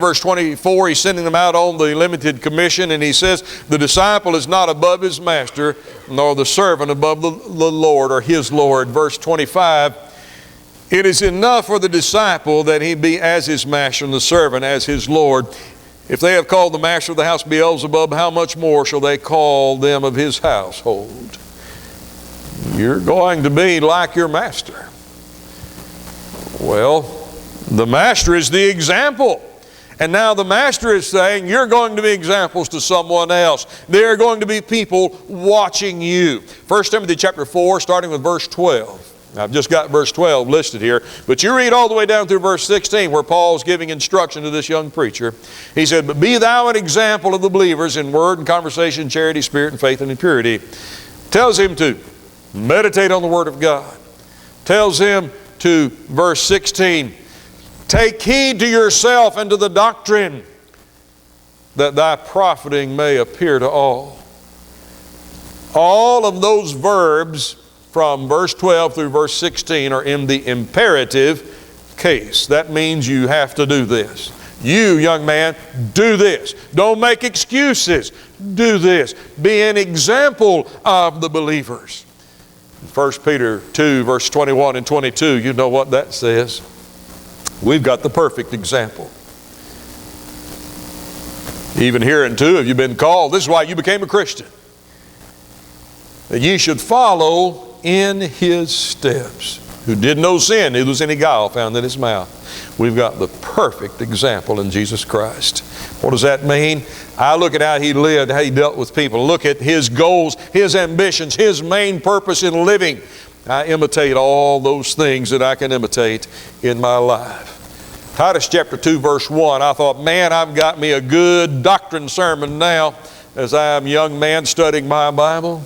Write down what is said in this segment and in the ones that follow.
Verse 24, he's sending them out on the limited commission, and he says, the disciple is not above his master, nor the servant above the Lord or his Lord. Verse 25, it is enough for the disciple that he be as his master and the servant as his Lord. If they have called the master of the house Beelzebub, how much more shall they call them of his household? You're going to be like your master. Well, the master is the example. And now the master is saying, you're going to be examples to someone else. There are going to be people watching you. 1 Timothy chapter 4, starting with verse 12. I've just got verse 12 listed here. But you read all the way down through verse 16 where Paul's giving instruction to this young preacher. He said, but be thou an example of the believers in word and conversation, charity, spirit, and faith, and in purity. Tells him to meditate on the word of God. Tells him to, verse 16, take heed to yourself and to the doctrine, that thy profiting may appear to all. All of those verbs from verse 12 through verse 16 are in the imperative case. That means you have to do this. You, young man, do this. Don't make excuses. Do this. Be an example of the believers. 1 Peter 2, verse 21 and 22, you know what that says. We've got the perfect example. Even hereunto have you been called. This is why you became a Christian. That ye should follow in his steps. Who did no sin, neither was any guile found in his mouth. We've got the perfect example in Jesus Christ. What does that mean? I look at how he lived, how he dealt with people. Look at his goals, his ambitions, his main purpose in living. I imitate all those things that I can imitate in my life. Titus chapter 2 verse 1, I thought, man, I've got me a good doctrine sermon now as I am a young man studying my Bible.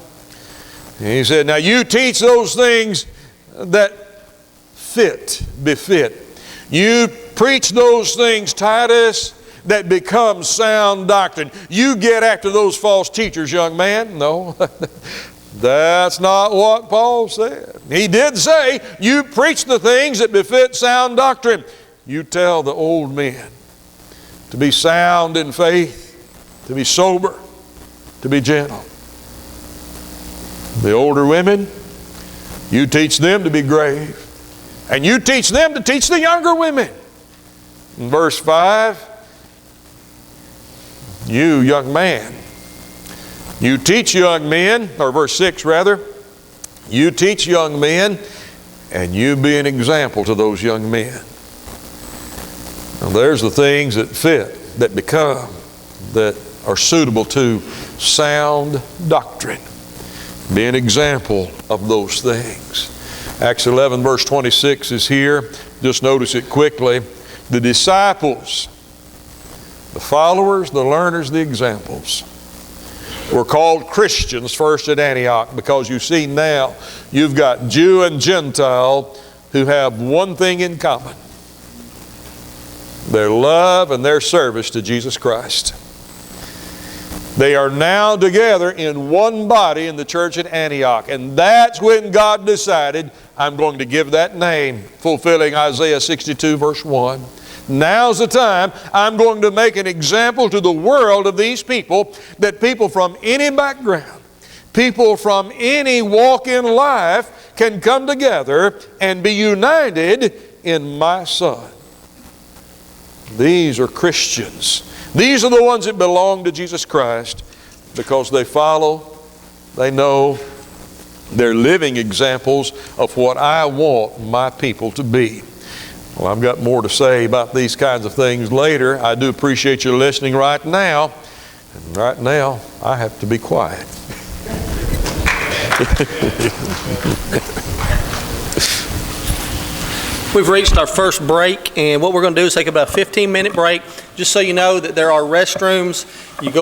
And he said, now you teach those things that befit. You preach those things, Titus, that become sound doctrine. You get after those false teachers, young man. No. That's not what Paul said. He did say, you preach the things that befit sound doctrine. You tell the old men to be sound in faith, to be sober, to be gentle. The older women, you teach them to be grave. And you teach them to teach the younger women. In verse 5, you young man, you teach young men, or verse 6 rather, you teach young men and you be an example to those young men. Now there's the things that fit, that become, that are suitable to sound doctrine. Be an example of those things. Acts 11 verse 26 is here. Just notice it quickly. The disciples, the followers, the learners, the examples, were called Christians first at Antioch, because you see now you've got Jew and Gentile who have one thing in common: their love and their service to Jesus Christ. They are now together in one body in the church at Antioch. And that's when God decided, I'm going to give that name, fulfilling Isaiah 62 verse 1. Now's the time. I'm going to make an example to the world of these people, that people from any background, people from any walk in life can come together and be united in my Son. These are Christians. These are the ones that belong to Jesus Christ, because they follow, they know, they're living examples of what I want my people to be. Well, I've got more to say about these kinds of things later. I do appreciate you listening right now. And right now, I have to be quiet. We've reached our first break, and what we're going to do is take about a 15-minute break. Just so you know that there are restrooms. You go